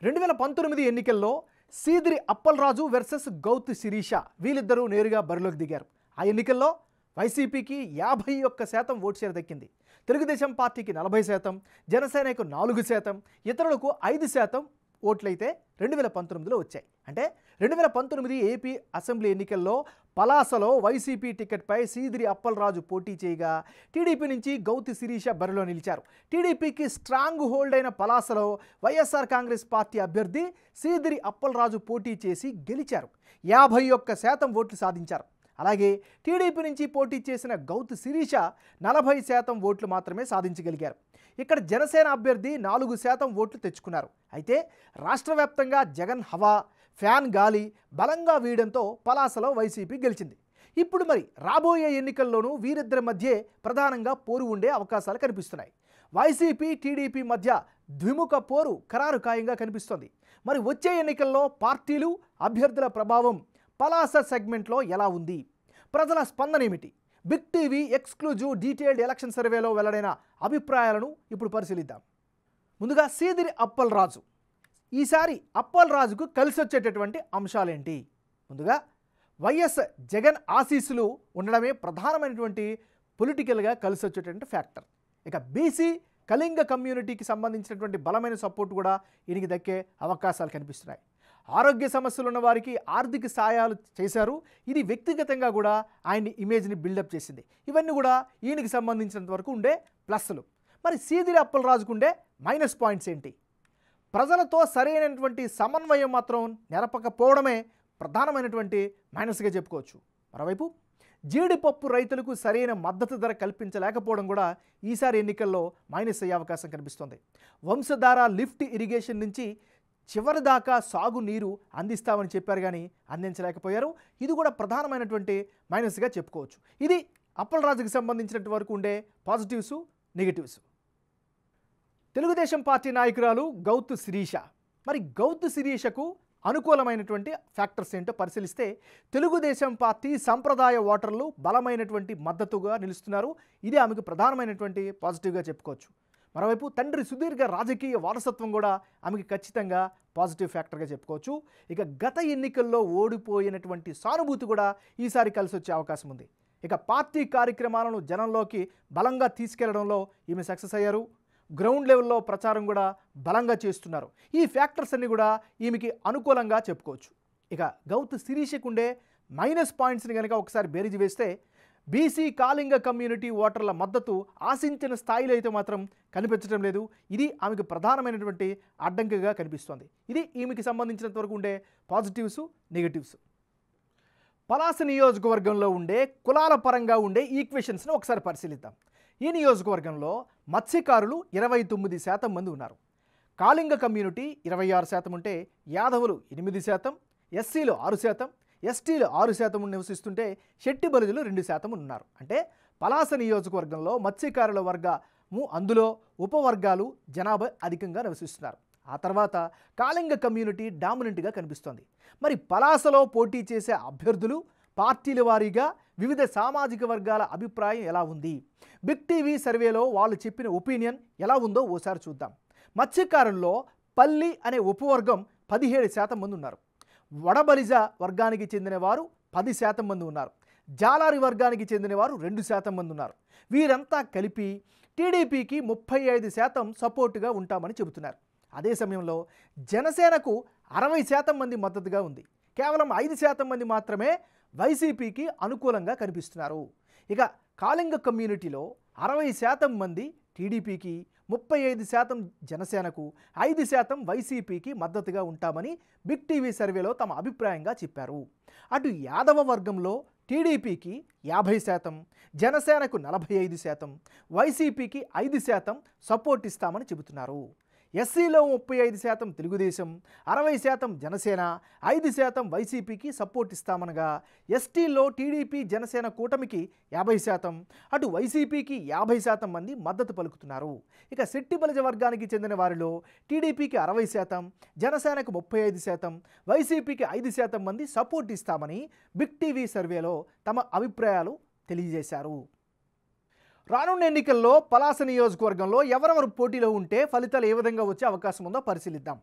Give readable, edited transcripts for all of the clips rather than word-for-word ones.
2019 ఎన్నికల్లో సీదిరి అప్పలరాజు వర్సెస్ గౌతు శిరీష వీళ్ళిద్దరూ నేరుగా బరిలోకి దిగారు. ఆ ఎన్నికల్లో వైసీపీకి 51% ఓటు షేర్ దక్కింది. తెలుగుదేశం పార్టీకి 40%, జనసేనకు 4%, ఇతరులకు 5% ఓట్లయితే 2019లో వచ్చాయి. అంటే 2019 ఏపీ అసెంబ్లీ ఎన్నికల్లో పలాసలో వైసీపీ టికెట్పై సీదిరి అప్పలరాజు పోటీ చేయగా టీడీపీ నుంచి గౌతు శిరీష బరిలో నిలిచారు. టీడీపీకి స్ట్రాంగ్ హోల్డ్ అయిన పలాసలో వైఎస్ఆర్ కాంగ్రెస్ పార్టీ అభ్యర్థి సీదిరి అప్పలరాజు పోటీ చేసి గెలిచారు. 51% ఓట్లు సాధించారు. అలాగే టీడీపీ నుంచి పోటీ చేసిన గౌతు శిరీష 40% ఓట్లు మాత్రమే సాధించగలిగారు. ఇక్కడ జనసేన అభ్యర్థి 4% ఓట్లు తెచ్చుకున్నారు. అయితే రాష్ట్ర వ్యాప్తంగా జగన్ హవా, ఫ్యాన్ గాలి బలంగా వీయడంతో పలాసలో వైసీపీ గెలిచింది. ఇప్పుడు మరి రాబోయే ఎన్నికల్లోనూ వీరిద్దరి మధ్యే ప్రధానంగా పోరు ఉండే అవకాశాలు కనిపిస్తున్నాయి. వైసీపీ టీడీపీ మధ్య ద్విముఖ పోరు ఖరారు ఖాయంగా కనిపిస్తోంది. మరి వచ్చే ఎన్నికల్లో పార్టీలు, అభ్యర్థుల ప్రభావం పలాస సెగ్మెంట్లో ఎలా ఉంది? ప్రజల స్పందన ఏమిటి? Big TV exclusive detailed election సర్వేలో వెల్లడైన అభిప్రాయాలను ఇప్పుడు పరిశీలిద్దాం. ముందుగా సీదిరి అప్పలరాజు. ఈసారి అప్పలరాజుకు కలిసి వచ్చేటటువంటి అంశాలేంటి? ముందుగా వైఎస్ జగన్ ఆశీస్సులు ఉండడమే ప్రధానమైనటువంటి పొలిటికల్గా కలిసి వచ్చేటువంటి ఫ్యాక్టర్. ఇక బీసీ కళింగ కమ్యూనిటీకి సంబంధించినటువంటి బలమైన సపోర్ట్ కూడా ఈయనకి దక్కే అవకాశాలు కనిపిస్తున్నాయి. ఆరోగ్య సమస్యలు ఉన్న వారికి ఆర్థిక సాయాలు చేశారు. ఇది వ్యక్తిగతంగా కూడా ఆయన్ని ఇమేజ్ని బిల్డప్ చేసింది. ఇవన్నీ కూడా ఈయనకి సంబంధించినంత వరకు ఉండే ప్లస్లు. మరి సీదిరి అప్పలరాజుకు ఉండే మైనస్ పాయింట్స్ ఏంటి? ప్రజలతో సరైనటువంటి సమన్వయం మాత్రం నెరపకపోవడమే ప్రధానమైనటువంటి మైనస్గా చెప్పుకోవచ్చు. మరోవైపు జీడిపప్పు రైతులకు సరైన మద్దతు ధర కల్పించలేకపోవడం కూడా ఈసారి ఎన్నికల్లో మైనస్ అయ్యే అవకాశం కనిపిస్తోంది. వంశధార లిఫ్ట్ ఇరిగేషన్ నుంచి చివరి దాకా సాగు నీరు అందిస్తామని చెప్పారు, కానీ అందించలేకపోయారు. ఇది కూడా ప్రధానమైనటువంటి మైనస్గా చెప్పుకోవచ్చు. ఇది అప్పలరాజుకి సంబంధించినంత వరకు ఉండే పాజిటివ్స్, నెగిటివ్స్. తెలుగుదేశం పార్టీ నాయకురాలు గౌతు శిరీష. మరి గౌతు శిరీషకు అనుకూలమైనటువంటి ఫ్యాక్టర్స్ ఏంటో పరిశీలిస్తే తెలుగుదేశం పార్టీ సంప్రదాయ ఓటర్లు బలమైనటువంటి మద్దతుగా నిలుస్తున్నారు. ఇది ఆమెకు ప్రధానమైనటువంటి పాజిటివ్గా చెప్పుకోవచ్చు. మరోవైపు తండ్రి సుదీర్ఘ రాజకీయ వారసత్వం కూడా ఆమెకి ఖచ్చితంగా పాజిటివ్ ఫ్యాక్టర్గా చెప్పుకోవచ్చు. ఇక గత ఎన్నికల్లో ఓడిపోయినటువంటి సానుభూతి కూడా ఈసారి కలిసి వచ్చే అవకాశం ఉంది. ఇక పార్టీ కార్యక్రమాలను జనంలోకి బలంగా తీసుకెళ్లడంలో ఈమె సక్సెస్ అయ్యారు. గ్రౌండ్ లెవెల్లో ప్రచారం కూడా బలంగా చేస్తున్నారు. ఈ ఫ్యాక్టర్స్ అన్నీ కూడా ఈమెకి అనుకూలంగా చెప్పుకోవచ్చు. ఇక గౌతు శిరీషకుండే మైనస్ పాయింట్స్ని కనుక ఒకసారి బేరీజు వేస్తే బీసీ కాళింగ కమ్యూనిటీ ఓటర్ల మద్దతు ఆశించిన స్థాయిలో అయితే మాత్రం కనిపించడం లేదు. ఇది ఆమెకు ప్రధానమైనటువంటి అడ్డంకిగా కనిపిస్తోంది. ఇది ఈమెకి సంబంధించినంత వరకు ఉండే పాజిటివ్స్, నెగిటివ్స్. పలాస నియోజకవర్గంలో ఉండే కులాల పరంగా ఉండే ఈక్వేషన్స్ని ఒకసారి పరిశీలిద్దాం. ఈ నియోజకవర్గంలో మత్స్యకారులు 29% మంది ఉన్నారు. కాళింగ కమ్యూనిటీ 26% ఉంటే యాదవులు 8%, ఎస్సీలు 6%, ఎస్టీలు 6% నివసిస్తుంటే శెట్టి బలిజులు 2% ఉన్నారు. అంటే పలాస నియోజకవర్గంలో మత్స్యకారుల వర్గము, అందులో ఉపవర్గాలు జనాభా అధికంగా నివసిస్తున్నారు. ఆ తర్వాత కాళింగ కమ్యూనిటీ డామినెంట్గా కనిపిస్తోంది. మరి పలాసలో పోటీ చేసే అభ్యర్థులు పార్టీల వారీగా వివిధ సామాజిక వర్గాల అభిప్రాయం ఎలా ఉంది? బిగ్ టీవీ సర్వేలో వాళ్ళు చెప్పిన ఒపీనియన్ ఎలా ఉందో ఓసారి చూద్దాం. మత్స్యకారుల్లో పల్లి అనే ఉపవర్గం 17% మంది ఉన్నారు. వడబలిజ వర్గానికి చెందిన వారు 10% మంది ఉన్నారు. జాలారి వర్గానికి చెందిన వారు 2% మంది ఉన్నారు. వీరంతా కలిపి టీడీపీకి 35% సపోర్టుగా ఉంటామని చెబుతున్నారు. అదే సమయంలో జనసేనకు 60% మంది మద్దతుగా ఉంది. కేవలం 5% మంది మాత్రమే వైసీపీకి అనుకూలంగా కనిపిస్తున్నారు. ఇక కాళింగ కమ్యూనిటీలో 60% మంది టీడీపీకి, 35% జనసేనకు, 5% వైసీపీకి మద్దతుగా ఉంటామని బిగ్ టీవీ సర్వేలో తమ అభిప్రాయంగా చెప్పారు. అటు యాదవ వర్గంలో టీడీపీకి 50%, జనసేనకు 45%, వైసీపీకి 5% సపోర్ట్ ఇస్తామని చెబుతున్నారు. ఎస్సీలో 35% తెలుగుదేశం, 60% జనసేన, 5% వైసీపీకి సపోర్ట్ ఇస్తామనగా ఎస్టీల్లో టీడీపీ జనసేన కూటమికి 50%, అటు వైసీపీకి 50% మంది మద్దతు పలుకుతున్నారు. ఇక శెట్టి బలిజ వర్గానికి చెందిన వారిలో టీడీపీకి 60%, జనసేనకు 35%, వైసీపీకి 5% మంది సపోర్ట్ ఇస్తామని బిగ్ టీవీ సర్వేలో తమ అభిప్రాయాలు తెలియజేశారు. రానున్న ఎన్నికల్లో పలాస నియోజకవర్గంలో ఎవరెవరు పోటీలో ఉంటే ఫలితాలు ఏ విధంగా వచ్చే అవకాశం ఉందో పరిశీలిద్దాం.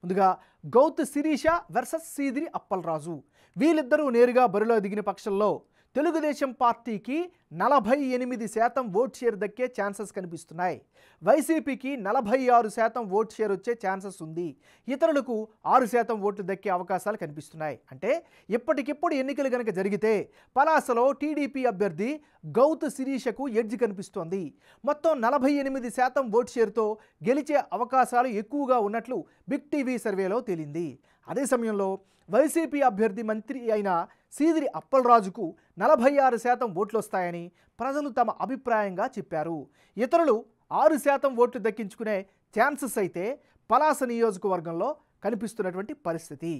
ముందుగా గౌతు శిరీష వర్సెస్ సీదిరి అప్పలరాజు. వీళ్ళిద్దరూ నేరుగా బరిలో దిగిన పక్షంలో తెలుగుదేశం పార్టీకి 48% ఓట్ షేర్ దక్కే ఛాన్సెస్ కనిపిస్తున్నాయి. వైసీపీకి 46% ఓట్ షేర్ వచ్చే ఛాన్సెస్ ఉంది. ఇతరులకు 6% ఓట్లు దక్కే అవకాశాలు కనిపిస్తున్నాయి. అంటే ఇప్పటికిప్పుడు ఎన్నికలు కనుక జరిగితే పలాసలో టీడీపీ అభ్యర్థి గౌతు శిరీషకు ఎడ్జ్ కనిపిస్తోంది. మొత్తం 48% ఓట్ షేర్తో గెలిచే అవకాశాలు ఎక్కువగా ఉన్నట్లు బిగ్ టీవీ సర్వేలో తేలింది. అదే సమయంలో వైసీపీ అభ్యర్థి మంత్రి అయిన సీదిరి అప్పలరాజుకు 46% ఓట్లు వస్తాయని ప్రజలు తమ అభిప్రాయంగా చెప్పారు. ఇతరులు 6% ఓట్లు దక్కించుకునే ఛాన్సెస్ అయితే పలాస నియోజకవర్గంలో కనిపిస్తున్నటువంటి పరిస్థితి.